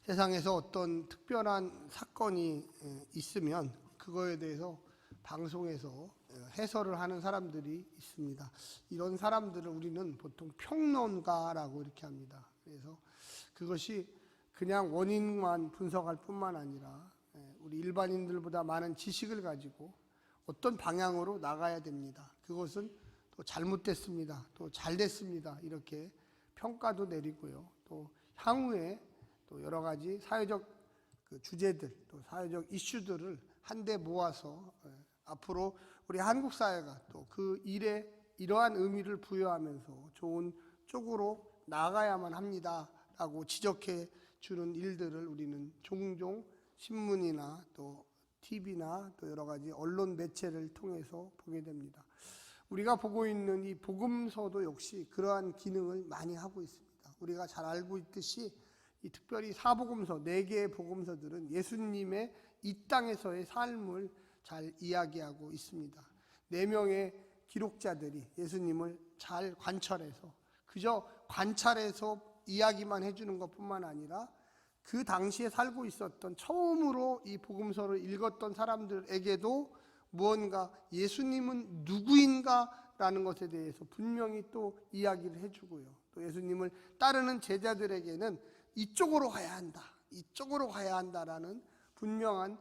세상에서 어떤 특별한 사건이 있으면 그거에 대해서 방송에서 해설을 하는 사람들이 있습니다. 이런 사람들을 우리는 보통 평론가라고 이렇게 합니다. 그래서 그것이 그냥 원인만 분석할 뿐만 아니라 우리 일반인들보다 많은 지식을 가지고 어떤 방향으로 나가야 됩니다. 그것은 또 잘못됐습니다. 또 잘됐습니다. 이렇게 평가도 내리고요. 또 향후에 또 여러 가지 사회적 주제들, 또 사회적 이슈들을 한데 모아서 앞으로 우리 한국 사회가 또 그 일에 이러한 의미를 부여하면서 좋은 쪽으로 나가야만 합니다라고 지적해 주는 일들을 우리는 종종 신문이나 또 TV나 또 여러 가지 언론 매체를 통해서 보게 됩니다. 우리가 보고 있는 이 복음서도 역시 그러한 기능을 많이 하고 있습니다. 우리가 잘 알고 있듯이 이 특별히 사복음서, 4개의 복음서들은 예수님의 이 땅에서의 삶을 잘 이야기하고 있습니다. 4명의 기록자들이 예수님을 잘 관찰해서 그저 관찰해서 이야기만 해주는 것뿐만 아니라 그 당시에 살고 있었던 처음으로 이 복음서를 읽었던 사람들에게도 무언가 예수님은 누구인가 라는 것에 대해서 분명히 또 이야기를 해주고요. 또 예수님을 따르는 제자들에게는 이쪽으로 가야 한다, 이쪽으로 가야 한다라는 분명한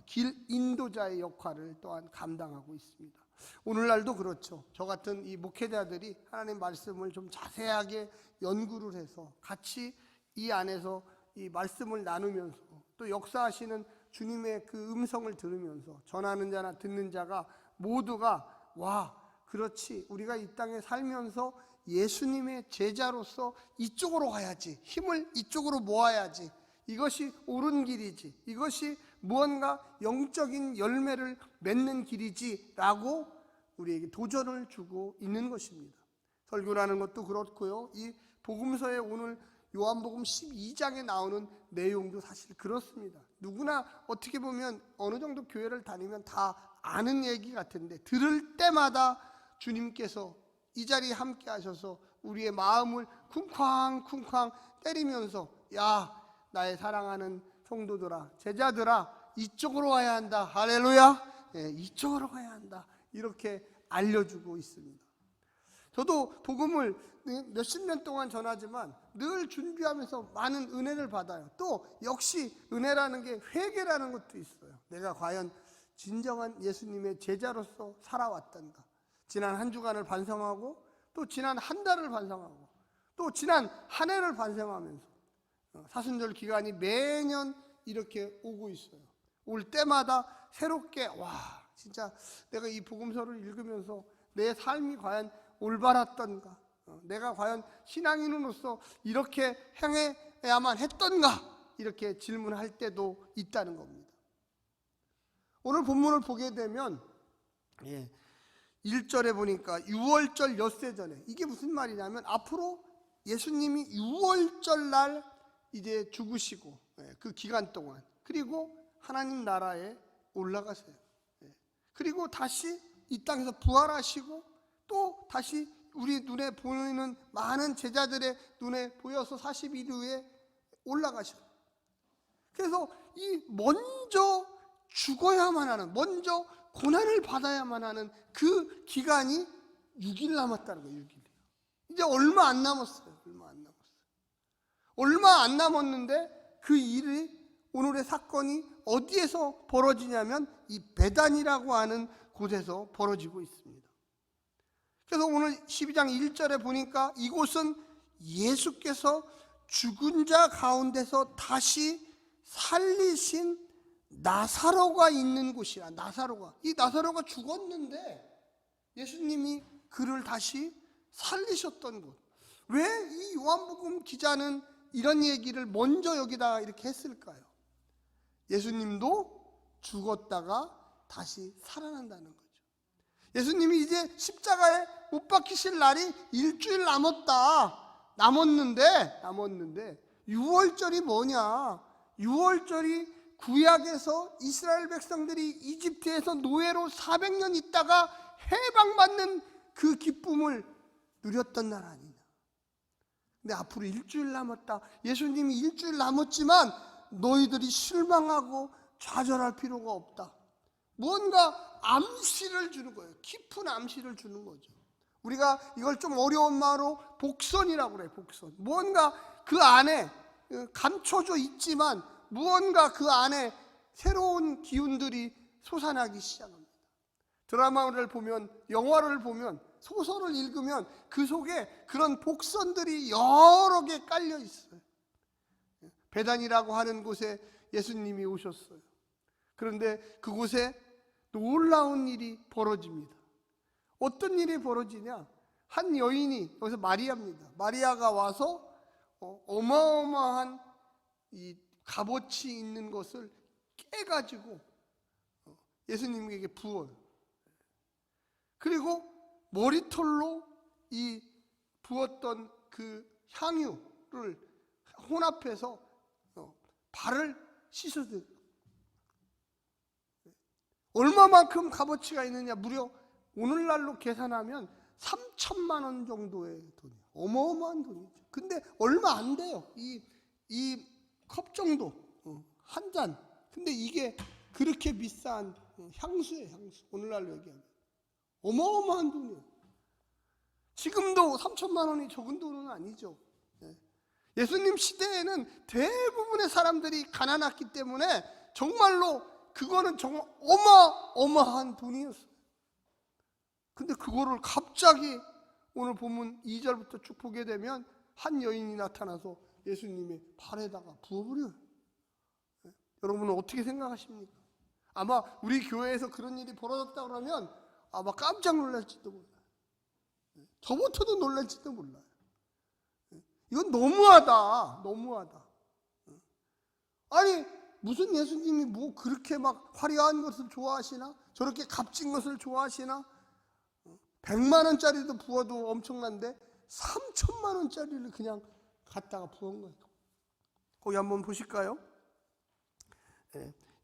길 인도자의 역할을 또한 감당하고 있습니다. 오늘날도 그렇죠. 저 같은 이 목회자들이 하나님 말씀을 좀 자세하게 연구를 해서 같이 이 안에서 이 말씀을 나누면서 또 역사하시는 주님의 그 음성을 들으면서 전하는 자나 듣는 자가 모두가 와, 그렇지, 우리가 이 땅에 살면서 예수님의 제자로서 이쪽으로 가야지, 힘을 이쪽으로 모아야지, 이것이 옳은 길이지, 이것이 무언가 영적인 열매를 맺는 길이지 라고 우리에게 도전을 주고 있는 것입니다. 설교라는 것도 그렇고요, 이 복음서에 오늘 요한복음 12장에 나오는 내용도 사실 그렇습니다. 누구나 어떻게 보면 어느 정도 교회를 다니면 다 아는 얘기 같은데 들을 때마다 주님께서 이 자리에 함께 하셔서 우리의 마음을 쿵쾅쿵쾅 때리면서 야, 나의 사랑하는 성도들아, 제자들아, 이쪽으로 가야 한다. 할렐루야. 이쪽으로 가야 한다. 이렇게 알려주고 있습니다. 저도 복음을 몇십 년 동안 전하지만 늘 준비하면서 많은 은혜를 받아요. 또 역시 은혜라는 게 회개라는 것도 있어요. 내가 과연 진정한 예수님의 제자로서 살아왔던가. 지난 한 주간을 반성하고 또 지난 한 달을 반성하고 또 지난 한 해를 반성하면서 사순절 기간이 매년 이렇게 오고 있어요. 올 때마다 새롭게 와, 진짜 내가 이 복음서를 읽으면서 내 삶이 과연 올바랐던가, 내가 과연 신앙인으로서 이렇게 행해야만 했던가, 이렇게 질문할 때도 있다는 겁니다. 오늘 본문을 보게 되면 1절에 보니까 6월절 엿새 전에, 이게 무슨 말이냐면 앞으로 예수님이 6월절 날 이제 죽으시고 그 기간 동안, 그리고 하나님 나라에 올라가세요. 그리고 다시 이 땅에서 부활하시고 또 다시 우리 눈에 보이는 많은 제자들의 눈에 보여서 40일 후에 올라가셔요. 그래서 이 먼저 죽어야만 하는, 먼저 고난을 받아야만 하는 그 기간이 6일 남았다는 거예요. 6일. 이제 얼마 안 남았어요. 얼마 안 남았는데 그 일이, 오늘의 사건이 어디에서 벌어지냐면 이 베단이라고 하는 곳에서 벌어지고 있습니다. 그래서 오늘 12장 1절에 보니까 이곳은 예수께서 죽은 자 가운데서 다시 살리신 나사로가 있는 곳이라. 이 나사로가 죽었는데 예수님이 그를 다시 살리셨던 곳. 왜 이 요한복음 기자는 이런 얘기를 먼저 여기다가 이렇게 했을까요? 예수님도 죽었다가 다시 살아난다는 거죠. 예수님이 이제 십자가에 못 박히실 날이 일주일 남았는데 6월절이 뭐냐? 6월절이 구약에서 이스라엘 백성들이 이집트에서 노예로 400년 있다가 해방받는 그 기쁨을 누렸던 날 아니냐. 근데 앞으로 일주일 남았다. 예수님이 일주일 남았지만 너희들이 실망하고 좌절할 필요가 없다. 무언가 암시를 주는 거예요. 깊은 암시를 주는 거죠. 우리가 이걸 좀 어려운 말로 복선이라고 그래요. 복선. 무언가 그 안에 감춰져 있지만 무언가 그 안에 새로운 기운들이 솟아나기 시작합니다. 드라마를 보면, 영화를 보면, 소설을 읽으면 그 속에 그런 복선들이 여러 개 깔려 있어요. 베단이라고 하는 곳에 예수님이 오셨어요. 그런데 그곳에 놀라운 일이 벌어집니다. 어떤 일이 벌어지냐? 한 여인이, 여기서 마리아입니다. 마리아가 와서 어마어마한 이 값어치 있는 것을 깨가지고 예수님에게 부어요. 그리고 머리털로 이 부었던 그 향유를 혼합해서 발을 씻어드려요. 얼마만큼 값어치가 있느냐? 무려 오늘날로 계산하면 3천만 원 정도의 돈이에요. 어마어마한 돈이죠. 근데 얼마 안 돼요. 이 컵 정도, 한 잔. 근데 이게 그렇게 비싼 향수예요, 향수. 오늘날로 얘기하면. 어마어마한 돈이에요. 지금도 3천만 원이 적은 돈은 아니죠. 예수님 시대에는 대부분의 사람들이 가난했기 때문에 정말로 그거는 정말 어마어마한 돈이었어요. 근데 그거를 갑자기 오늘 본문 2절부터 쭉 보게 되면 한 여인이 나타나서 예수님의 발에다가 부어버려요. 여러분은 어떻게 생각하십니까? 아마 우리 교회에서 그런 일이 벌어졌다 그러면 아마 깜짝 놀랄지도 몰라요. 저부터도 놀랄지도 몰라요. 이건 너무하다. 아니 무슨 예수님이 뭐 그렇게 막 화려한 것을 좋아하시나? 저렇게 값진 것을 좋아하시나? 100만 원짜리도 부어도 엄청난데 3천만 원짜리를 그냥 갖다가 부은 거예요. 거기 한번 보실까요?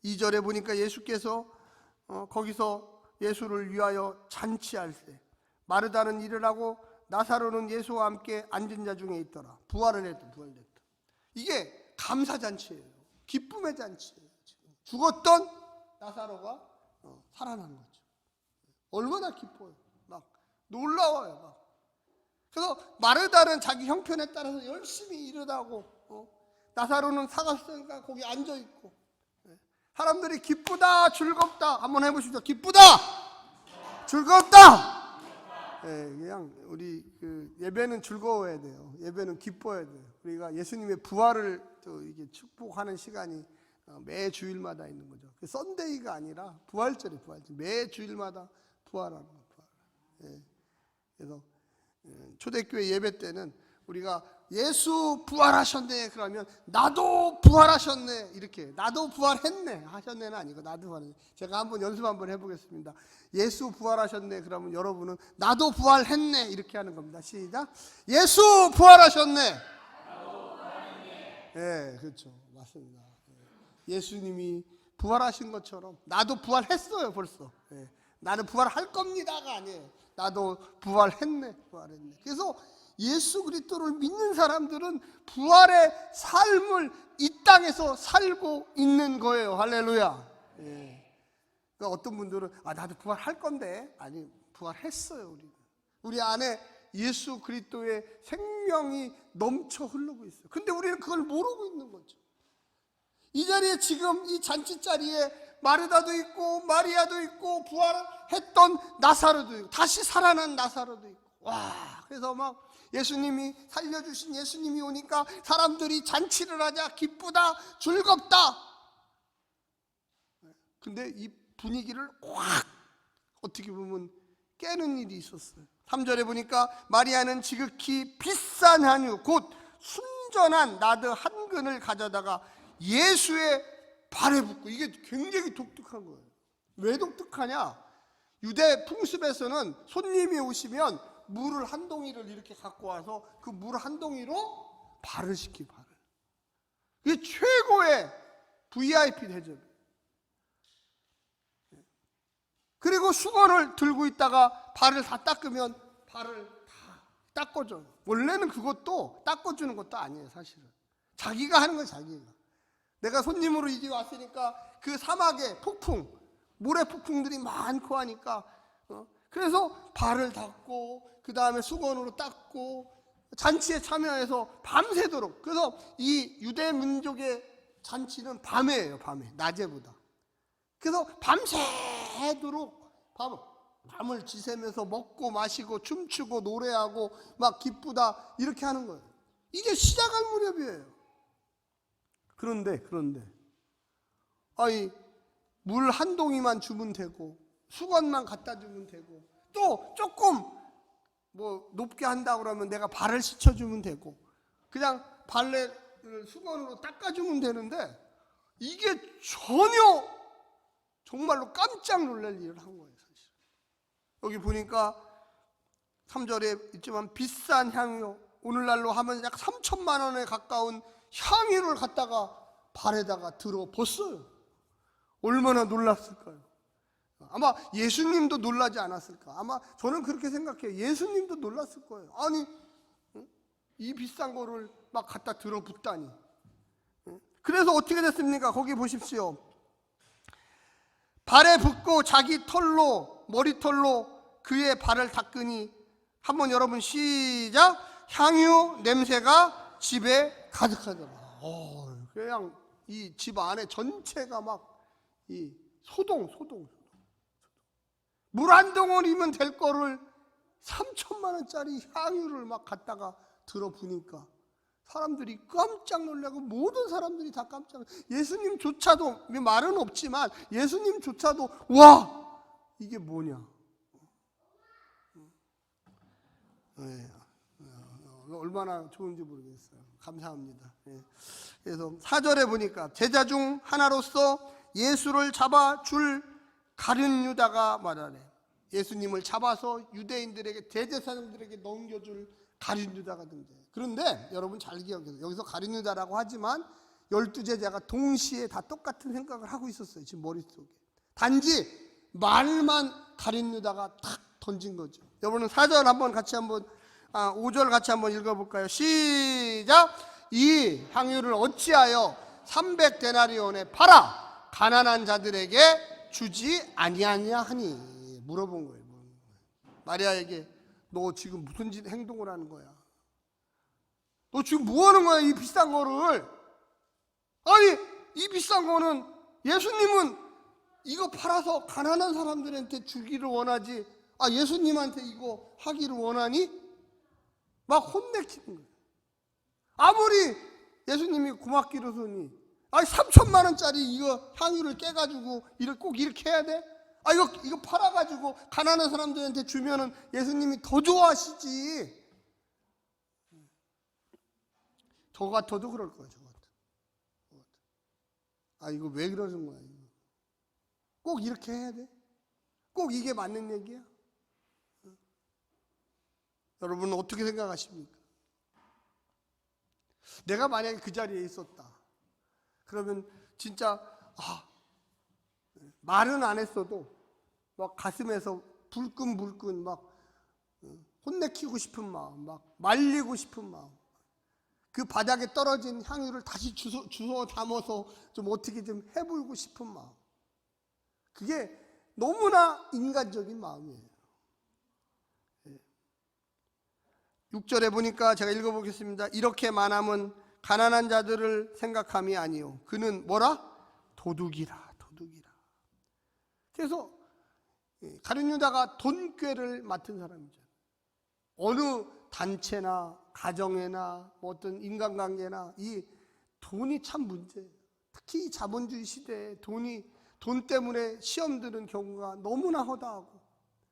2절에 보니까 예수께서 거기서 예수를 위하여 잔치할 때 마르다는 일을 하고 나사로는 예수와 함께 앉은 자 중에 있더라. 부활했다. 이게 감사잔치예요. 기쁨의 잔치예요. 죽었던 나사로가 살아난 거죠. 얼마나 기뻐요. 막 놀라워요. 막. 그래서 마르다는 자기 형편에 따라서 열심히 일하고 나사로는 사갔으니까 거기 앉아 있고 사람들이 기쁘다, 즐겁다 한번 해보시죠. 기쁘다, 즐겁다. 그냥 우리 예배는 즐거워야 돼요. 예배는 기뻐야 돼요. 우리가 예수님의 부활을 또 이게 축복하는 시간이 매 주일마다 있는 거죠. 썬데이가 아니라 부활절. 매 주일마다 부활하는 거예요. 그래서 초대교회 예배 때는 우리가 예수 부활하셨네 그러면 나도 부활하셨네 이렇게 나도 부활했네 하셨네는 아니고 나도 부활했네. 제가 한번 연습 한번 해보겠습니다. 예수 부활하셨네 그러면 여러분은 나도 부활했네 이렇게 하는 겁니다. 시작. 예수 부활하셨네. 네, 그렇죠. 맞습니다. 예수님이 부활하신 것처럼 나도 부활했어요 벌써. 나는 부활할 겁니다가 아니에요. 나도 부활했네. 그래서 예수 그리스도를 믿는 사람들은 부활의 삶을 이 땅에서 살고 있는 거예요. 할렐루야. 그러니까 어떤 분들은 나도 부활할 건데 아니 부활했어요. 우리 안에 예수 그리스도의 생명이 넘쳐 흐르고 있어요. 근데 우리는 그걸 모르고 있는 거죠. 이 자리에 지금 이 잔치 자리에 마르다도 있고 마리아도 있고 부활했던 나사로도 있고 다시 살아난 나사로도 있고 그래서 막 예수님이 살려주신 예수님이 오니까 사람들이 잔치를 하자 기쁘다 즐겁다. 근데 이 분위기를 확 어떻게 보면 깨는 일이 있었어요. 3절에 보니까 마리아는 지극히 비싼 한유 곧 순전한 나드 한 근을 가져다가 예수의 발에 붓고. 이게 굉장히 독특한 거예요. 왜 독특하냐? 유대 풍습에서는 손님이 오시면 물을 한 동이를 이렇게 갖고 와서 그 물 한 동이로 발을 씻기. 발을. 이게 최고의 VIP 대접이에요. 그리고 수건을 들고 있다가 발을 다 닦으면 발을 다 닦아줘. 원래는 그것도 닦아주는 것도 아니에요. 사실은 자기가 하는 거예요. 자기가. 내가 손님으로 이 집에 왔으니까 그 사막에 폭풍, 모래 폭풍들이 많고 하니까 그래서 발을 닦고 그 다음에 수건으로 닦고 잔치에 참여해서 밤새도록. 그래서 이 유대 민족의 잔치는 밤에예요. 밤에, 낮에보다. 그래서 밤새도록 밤을 지새면서 먹고 마시고 춤추고 노래하고 막 기쁘다 이렇게 하는 거예요. 이게 시작할 무렵이에요. 그런데 아니 물 한 동이만 주면 되고 수건만 갖다 주면 되고 또 조금 뭐 높게 한다 그러면 내가 발을 씻어주면 되고 그냥 발레를 수건으로 닦아주면 되는데 이게 전혀 정말로 깜짝 놀랄 일을 한 거예요. 사실 여기 보니까 3절에 있지만 비싼 향유, 오늘날로 하면 약 3천만 원에 가까운 향유를 갖다가 발에다가 들어 벗어요. 얼마나 놀랐을까요? 아마 예수님도 놀라지 않았을까? 아마 저는 그렇게 생각해요. 예수님도 놀랐을 거예요. 아니 이 비싼 거를 막 갖다 들어붓다니. 그래서 어떻게 됐습니까? 거기 보십시오. 발에 붓고 자기 털로, 머리털로 그의 발을 닦으니, 한번 여러분 시작. 향유 냄새가 집에 가득하더라. 그냥 이 집 안에 전체가 막 이 소동. 물 한 덩어리면 될 거를 3천만 원짜리 향유를 막 갖다가 들어부니까 사람들이 깜짝 놀라고, 모든 사람들이 다 깜짝 놀라고, 예수님조차도, 말은 없지만 예수님조차도 와 이게 뭐냐. 얼마나 좋은지 모르겠어요. 감사합니다. 그래서 4절에 보니까 제자 중 하나로서 예수를 잡아줄 가룟 유다가 말하네. 예수님을 잡아서 유대인들에게, 대제사장들에게 넘겨줄 가룟 유다가 등장해요. 그런데 여러분 잘 기억해요. 여기서 가룟 유다라고 하지만 12제자가 동시에 다 똑같은 생각을 하고 있었어요. 지금 머릿속에. 단지 말만 가룟 유다가 탁 던진 거죠. 여러분은 4절 한번 같이 한번 5절 같이 한번 읽어볼까요? 시작. 이 향유를 어찌하여 300데나리온에 팔아 가난한 자들에게 주지 아니하냐 하니. 물어본 거예요. 마리아에게 너 지금 무슨 행동을 하는 거야? 너 지금 뭐 하는 거야? 이 비싼 거를. 아니 이 비싼 거는 예수님은 이거 팔아서 가난한 사람들한테 주기를 원하지, 예수님한테 이거 하기를 원하니? 막 혼내키는 거예요. 아무리 예수님이 고맙기로서니 3천만 원짜리 이거 향유를 깨가지고 꼭 이렇게 해야 돼? 이거 팔아가지고 가난한 사람들한테 주면은 예수님이 더 좋아하시지. 저 같아도 그럴 거예요. 이거 왜 그러는 거야? 꼭 이렇게 해야 돼? 꼭 이게 맞는 얘기야? 여러분은 어떻게 생각하십니까? 내가 만약에 그 자리에 있었다 그러면 진짜 말은 안 했어도 막 가슴에서 불끈불끈 막 혼내키고 싶은 마음, 막 말리고 싶은 마음, 그 바닥에 떨어진 향유를 다시 주워 담아서 좀 어떻게 좀 해보고 싶은 마음, 그게 너무나 인간적인 마음이에요. 6절에 보니까 제가 읽어보겠습니다. 이렇게 말함은 가난한 자들을 생각함이 아니요 그는 뭐라? 도둑이라. 그래서 가룟 유다가 돈꾀를 맡은 사람이죠. 어느 단체나 가정에나 어떤 인간관계나 이 돈이 참 문제예요. 특히 이 자본주의 시대에 돈 때문에 시험 드는 경우가 너무나 허다하고,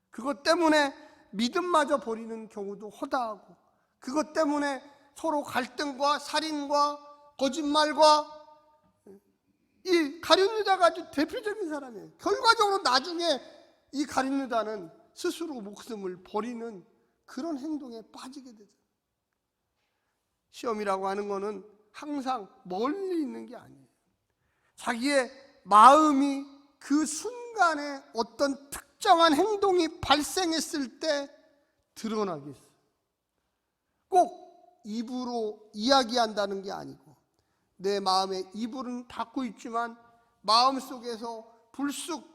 그것 때문에 믿음마저 버리는 경우도 허다하고, 그것 때문에 서로 갈등과 살인과 거짓말과, 이 가룟 유다가 아주 대표적인 사람이에요. 결과적으로 나중에 이 가룟 유다는 스스로 목숨을 버리는 그런 행동에 빠지게 되죠. 시험이라고 하는 거는 항상 멀리 있는 게 아니에요. 자기의 마음이 그 순간에 어떤 특정한 행동이 발생했을 때 드러나게 있어요. 꼭 입으로 이야기한다는 게 아니고 내 마음의 이불은 닫고 있지만 마음속에서 불쑥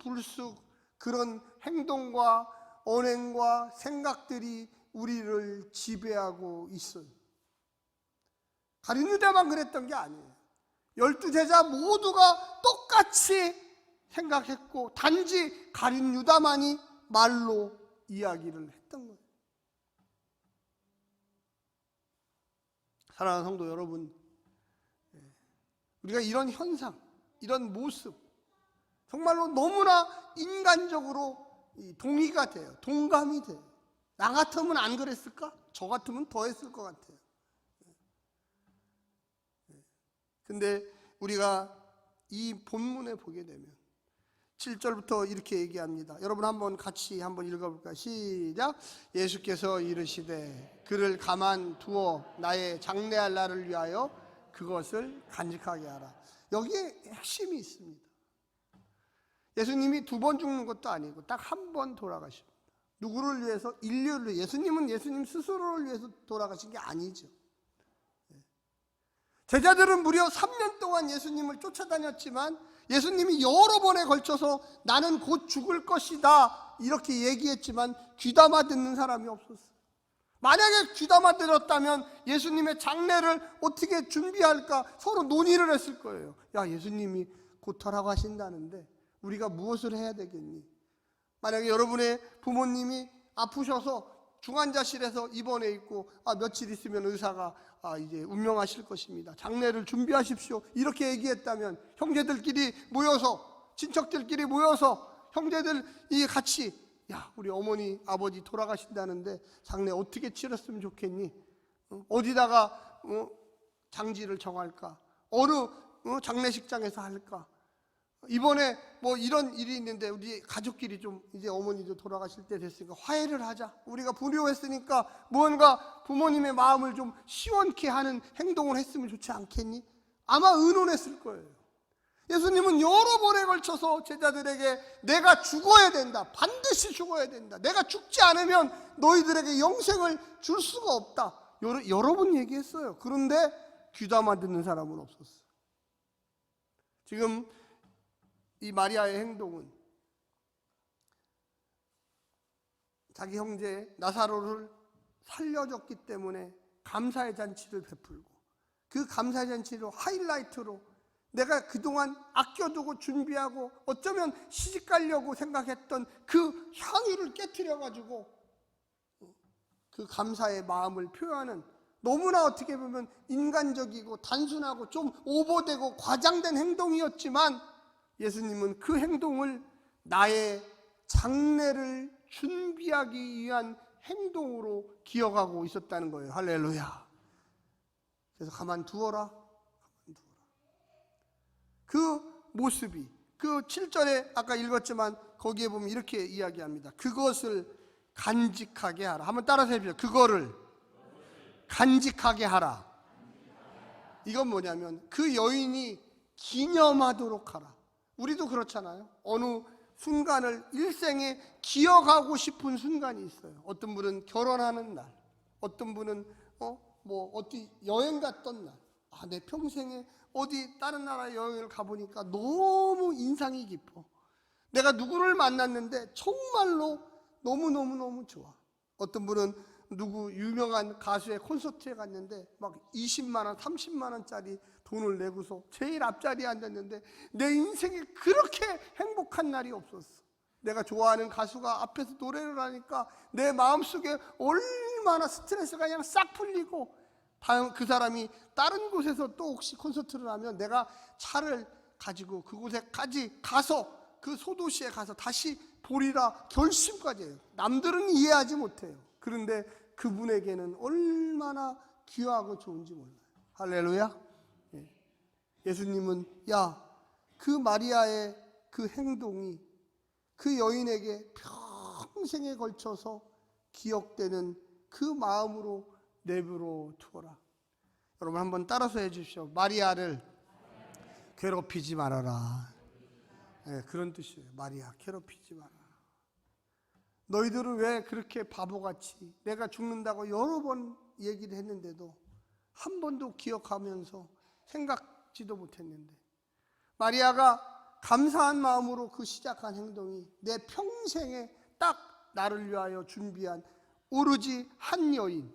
그런 행동과 언행과 생각들이 우리를 지배하고 있어요. 가룟 유다만 그랬던 게 아니에요. 12제자 모두가 똑같이 생각했고 단지 가룟 유다만이 말로 이야기를 했던 거예요. 사랑하는 성도 여러분, 우리가 이런 현상, 이런 모습 정말로 너무나 인간적으로 동의가 돼요. 동감이 돼요. 나 같으면 안 그랬을까? 저 같으면 더 했을 것 같아요. 근데 우리가 이 본문에 보게 되면 7절부터 이렇게 얘기합니다. 여러분 한번 같이 한번 읽어볼까요? 시작. 예수께서 이르시되 그를 가만 두어 나의 장래할 날을 위하여 그것을 간직하게 하라. 여기에 핵심이 있습니다. 예수님이 2번 죽는 것도 아니고 딱 한 번 돌아가십니다. 누구를 위해서? 인류를 위해서. 예수님은 예수님 스스로를 위해서 돌아가신 게 아니죠. 제자들은 무려 3년 동안 예수님을 쫓아다녔지만 예수님이 여러 번에 걸쳐서 나는 곧 죽을 것이다 이렇게 얘기했지만 귀담아 듣는 사람이 없었어요. 만약에 귀담아 들었다면 예수님의 장례를 어떻게 준비할까 서로 논의를 했을 거예요. 야, 예수님이 고터라고 하신다는데 우리가 무엇을 해야 되겠니? 만약에 여러분의 부모님이 아프셔서 중환자실에서 입원해 있고 며칠 있으면 의사가 이제 운명하실 것입니다. 장례를 준비하십시오. 이렇게 얘기했다면 형제들끼리 모여서 친척들끼리 모여서 형제들이 같이 야, 우리 어머니 아버지 돌아가신다는데 장례 어떻게 치렀으면 좋겠니? 어디다가 장지를 정할까? 어느 장례식장에서 할까? 이번에 뭐 이런 일이 있는데 우리 가족끼리 좀 이제 어머니도 돌아가실 때 됐으니까 화해를 하자. 우리가 불효했으니까 무언가 부모님의 마음을 좀 시원케 하는 행동을 했으면 좋지 않겠니? 아마 의논했을 거예요. 예수님은 여러 번에 걸쳐서 제자들에게 내가 죽어야 된다. 반드시 죽어야 된다. 내가 죽지 않으면 너희들에게 영생을 줄 수가 없다. 여러 번 얘기했어요. 그런데 귀담아 듣는 사람은 없었어요. 지금 이 마리아의 행동은 자기 형제 나사로를 살려줬기 때문에 감사의 잔치를 베풀고 그 감사의 잔치로 하이라이트로 내가 그동안 아껴두고 준비하고 어쩌면 시집가려고 생각했던 그 향유를 깨트려가지고 그 감사의 마음을 표현하는 너무나 어떻게 보면 인간적이고 단순하고 좀 오버되고 과장된 행동이었지만 예수님은 그 행동을 나의 장례를 준비하기 위한 행동으로 기억하고 있었다는 거예요. 할렐루야. 그래서 가만 두어라. 그 모습이 그 7절에 아까 읽었지만 거기에 보면 이렇게 이야기합니다. 그것을 간직하게 하라. 한번 따라서 해보세요. 그거를 간직하게 하라. 이건 뭐냐면 그 여인이 기념하도록 하라. 우리도 그렇잖아요. 어느 순간을 일생에 기억하고 싶은 순간이 있어요. 어떤 분은 결혼하는 날, 어떤 분은 어디 여행 갔던 날. 내 평생에 어디 다른 나라 여행을 가보니까 너무 인상이 깊어. 내가 누구를 만났는데 정말로 너무너무 좋아. 어떤 분은 누구 유명한 가수의 콘서트에 갔는데 막 20만 원, 30만 원짜리 돈을 내고서 제일 앞자리에 앉았는데 내 인생에 그렇게 행복한 날이 없었어. 내가 좋아하는 가수가 앞에서 노래를 하니까 내 마음속에 얼마나 스트레스가 그냥 싹 풀리고 그 사람이 다른 곳에서 또 혹시 콘서트를 하면 내가 차를 가지고 그곳에까지 가서 그 소도시에 가서 다시 보리라 결심까지 해요. 남들은 이해하지 못해요. 그런데 그분에게는 얼마나 귀하고 좋은지 몰라요. 할렐루야. 예수님은 그 마리아의 그 행동이 그 여인에게 평생에 걸쳐서 기억되는 그 마음으로 내버려 두어라. 여러분 한번 따라서 해주십시오. 마리아를 괴롭히지 말아라. 그런 뜻이에요. 마리아 괴롭히지 말아라. 너희들은 왜 그렇게 바보같이 내가 죽는다고 여러 번 얘기를 했는데도 한 번도 기억하면서 생각지도 못했는데, 마리아가 감사한 마음으로 그 시작한 행동이 내 평생에 딱 나를 위하여 준비한 오로지 한 여인,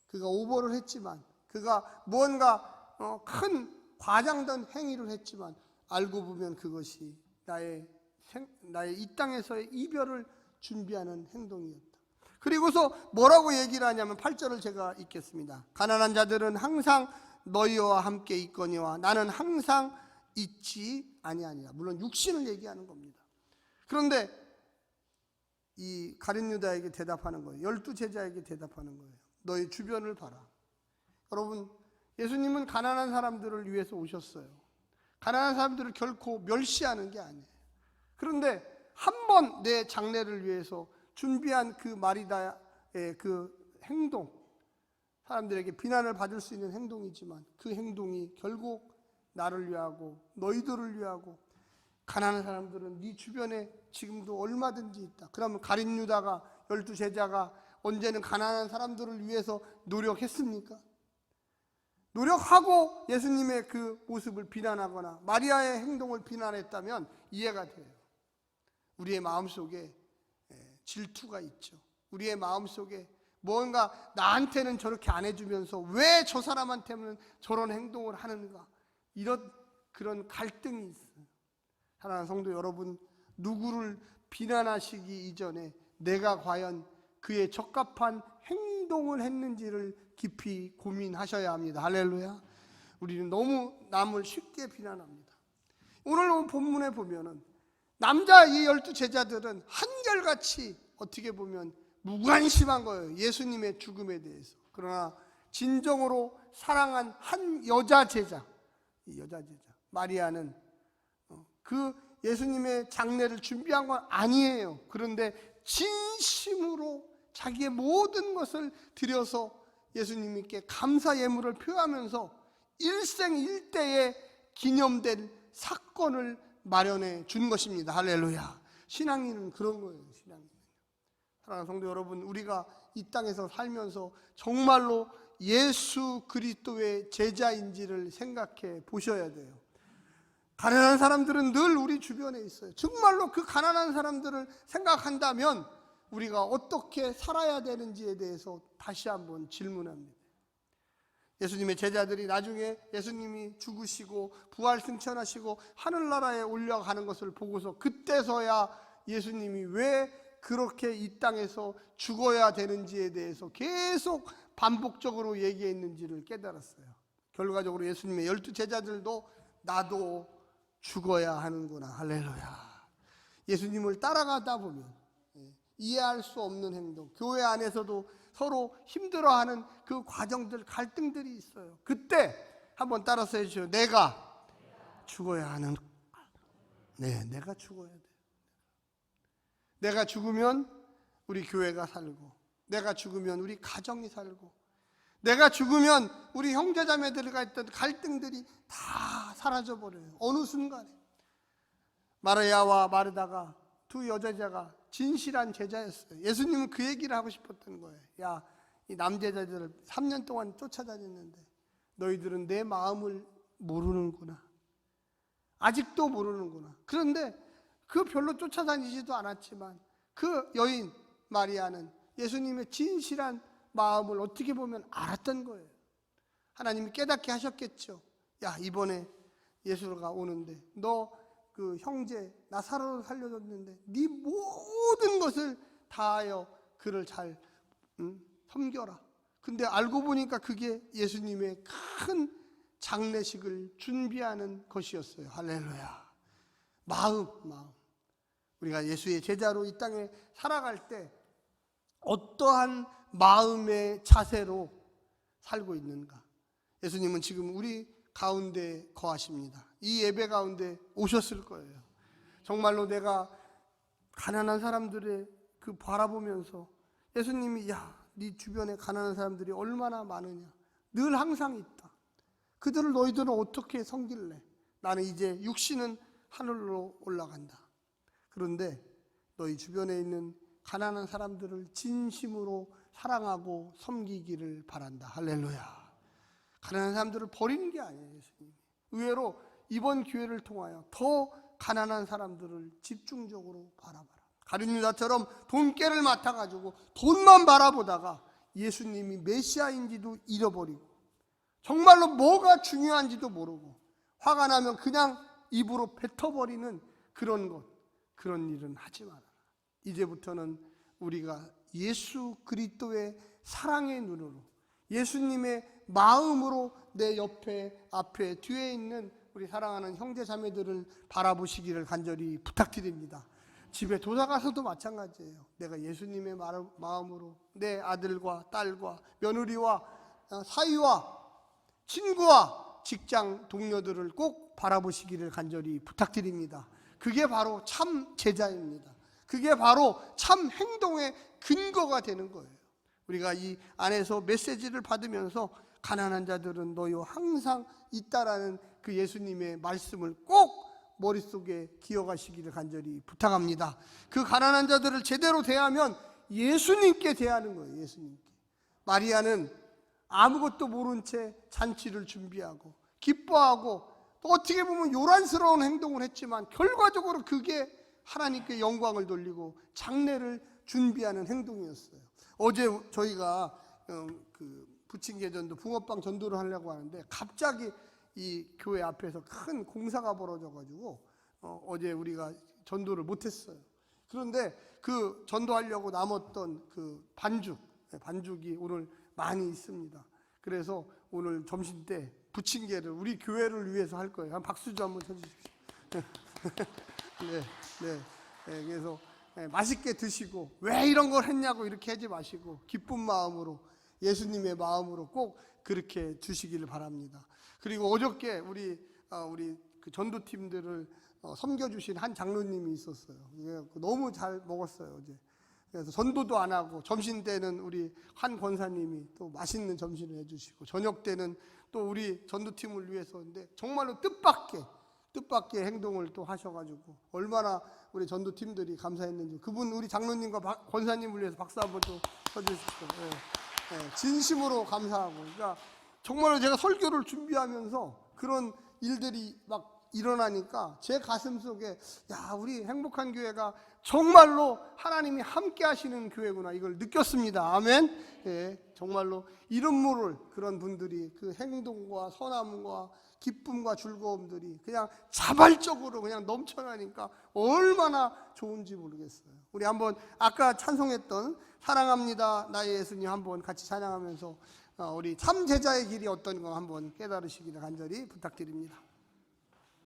그가 오버를 했지만, 그가 무언가 큰 과장된 행위를 했지만 알고 보면 그것이 나의 이 땅에서의 이별을 준비하는 행동이었다. 그리고서 뭐라고 얘기를 하냐면 8절을 제가 읽겠습니다. 가난한 자들은 항상 너희와 함께 있거니와 나는 항상 있지 아니하니라. 물론 육신을 얘기하는 겁니다. 그런데 이 가룟 유다에게 대답하는 거예요. 12제자에게 대답하는 거예요. 너희 주변을 봐라. 여러분, 예수님은 가난한 사람들을 위해서 오셨어요. 가난한 사람들을 결코 멸시하는 게 아니에요. 그런데 한 번 내 장례를 위해서 준비한 그 마리다의 그 행동, 사람들에게 비난을 받을 수 있는 행동이지만 그 행동이 결국 나를 위하고 너희들을 위하고, 가난한 사람들은 네 주변에 지금도 얼마든지 있다. 그러면 가룟 유다가 12제자가 언제는 가난한 사람들을 위해서 노력했습니까? 노력하고 예수님의 그 모습을 비난하거나 마리아의 행동을 비난했다면 이해가 돼요. 우리의 마음속에 질투가 있죠. 우리의 마음속에 뭔가 나한테는 저렇게 안 해주면서 왜 저 사람한테는 저런 행동을 하는가, 이런 그런 갈등이 있어요. 사랑하는 성도 여러분, 누구를 비난하시기 이전에 내가 과연 그에 적합한 행동을 했는지를 깊이 고민하셔야 합니다. 할렐루야. 우리는 너무 남을 쉽게 비난합니다. 오늘 본문에 보면은 남자 이 12제자들은 한결같이 어떻게 보면 무관심한 거예요. 예수님의 죽음에 대해서. 그러나 진정으로 사랑한 한 여자 제자, 이 여자 제자 마리아는 그 예수님의 장례를 준비한 건 아니에요. 그런데 진심으로 자기의 모든 것을 들여서 예수님께 감사 예물을 표하면서 일생일대에 기념된 사건을 마련해 준 것입니다. 할렐루야. 신앙인은 그런 거예요. 신앙인. 사랑하는 성도 여러분, 우리가 이 땅에서 살면서 정말로 예수 그리스도의 제자인지를 생각해 보셔야 돼요. 가난한 사람들은 늘 우리 주변에 있어요. 정말로 그 가난한 사람들을 생각한다면 우리가 어떻게 살아야 되는지에 대해서 다시 한번 질문합니다. 예수님의 제자들이 나중에 예수님이 죽으시고 부활 승천하시고 하늘나라에 올라가는 것을 보고서 그때서야 예수님이 왜 그렇게 이 땅에서 죽어야 되는지에 대해서 계속 반복적으로 얘기했는지를 깨달았어요. 결과적으로 예수님의 12제자들도 나도 죽어야 하는구나. 할렐루야. 예수님을 따라가다 보면 이해할 수 없는 행동, 교회 안에서도 서로 힘들어하는 그 과정들, 갈등들이 있어요. 그때 한번 따라서 해주세요. 내가 죽어야 하는. 네, 내가 죽어야 돼. 내가 죽으면 우리 교회가 살고, 내가 죽으면 우리 가정이 살고, 내가 죽으면 우리 형제자매들과 있던 갈등들이 다 사라져버려요. 어느 순간에. 마리아와 마르다가 두 여자자가 진실한 제자였어요. 예수님은 그 얘기를 하고 싶었던 거예요. 야, 이 남제자들을 3년 동안 쫓아다녔는데 너희들은 내 마음을 모르는구나. 아직도 모르는구나. 그런데 그 별로 쫓아다니지도 않았지만 그 여인 마리아는 예수님의 진실한 마음을 어떻게 보면 알았던 거예요. 하나님이 깨닫게 하셨겠죠. 야, 이번에 예수가 오는데 너 그 형제 나사로를 살려줬는데 네 모든 것을 다하여 그를 잘 섬겨라. 근데 알고 보니까 그게 예수님의 큰 장례식을 준비하는 것이었어요. 할렐루야. 마음. 우리가 예수의 제자로 이 땅에 살아갈 때 어떠한 마음의 자세로 살고 있는가? 예수님은 지금 우리 가운데 거하십니다. 이 예배 가운데 오셨을 거예요. 정말로 내가 가난한 사람들의 그 바라보면서 예수님이 야, 네 주변에 가난한 사람들이 얼마나 많으냐. 늘 항상 있다. 그들을 너희들은 어떻게 섬길래? 나는 이제 육신은 하늘로 올라간다. 그런데 너희 주변에 있는 가난한 사람들을 진심으로 사랑하고 섬기기를 바란다. 할렐루야. 가난한 사람들을 버리는 게 아니에요, 예수님. 의외로 이번 기회를 통하여 더 가난한 사람들을 집중적으로 바라봐라. 가룟 유다처럼 돈깨를 맡아가지고 돈만 바라보다가 예수님이 메시아인지도 잃어버리고 정말로 뭐가 중요한지도 모르고 화가 나면 그냥 입으로 뱉어버리는 그런 일은 하지 마라. 이제부터는 우리가 예수 그리스도의 사랑의 눈으로, 예수님의 마음으로 내 옆에, 앞에, 뒤에 있는 우리 사랑하는 형제 자매들을 바라보시기를 간절히 부탁드립니다. 집에 돌아가서도 마찬가지예요. 내가 예수님의 마음으로 내 아들과 딸과 며느리와 사위와 친구와 직장 동료들을 꼭 바라보시기를 간절히 부탁드립니다. 그게 바로 참 제자입니다. 그게 바로 참 행동의 근거가 되는 거예요. 우리가 이 안에서 메시지를 받으면서 가난한 자들은 너희와 항상 있다라는 그 예수님의 말씀을 꼭 머릿속에 기억하시기를 간절히 부탁합니다. 그 가난한 자들을 제대로 대하면 예수님께 대하는 거예요. 예수님께. 마리아는 아무것도 모른 채 잔치를 준비하고 기뻐하고 또 어떻게 보면 요란스러운 행동을 했지만 결과적으로 그게 하나님께 영광을 돌리고 장례를 준비하는 행동이었어요. 어제 저희가 부침개 전도, 붕어빵 전도를 하려고 하는데 갑자기 이 교회 앞에서 큰 공사가 벌어져가지고 어제 우리가 전도를 못했어요. 그런데 그 전도하려고 남았던 그 반죽이 오늘 많이 있습니다. 그래서 오늘 점심 때 부침개를 우리 교회를 위해서 할 거예요. 한 박수 좀 한번 쳐주십시오. 네. 그래서 맛있게 드시고 왜 이런 걸 했냐고 이렇게 하지 마시고 기쁜 마음으로 예수님의 마음으로 꼭 그렇게 주시기를 바랍니다. 그리고 어저께 우리 그 전도팀들을 섬겨주신 한 장로님이 있었어요. 너무 잘 먹었어요 어제. 그래서 전도도 안 하고 점심 때는 우리 한 권사님이 또 맛있는 점심을 해주시고 저녁 때는 또 우리 전도팀을 위해서인데 정말로 뜻밖의 행동을 또 하셔가지고 얼마나 우리 전도팀들이 감사했는지 그분 우리 장로님과 권사님을 위해서 박수 한번 또 쳐주십시오. 진심으로 감사하고 그러니까 정말로 제가 설교를 준비하면서 그런 일들이 막 일어나니까 제 가슴 속에 야 우리 행복한 교회가 정말로 하나님이 함께 하시는 교회구나 이걸 느꼈습니다. 아멘. 정말로 이름 모를 그런 분들이 그 행동과 선함과 기쁨과 즐거움들이 그냥 자발적으로 그냥 넘쳐나니까 얼마나 좋은지 모르겠어요. 우리 한번 아까 찬송했던 사랑합니다 나의 예수님 한번 같이 찬양하면서 우리 참 제자의 길이 어떤 거 한번 깨달으시기를 간절히 부탁드립니다.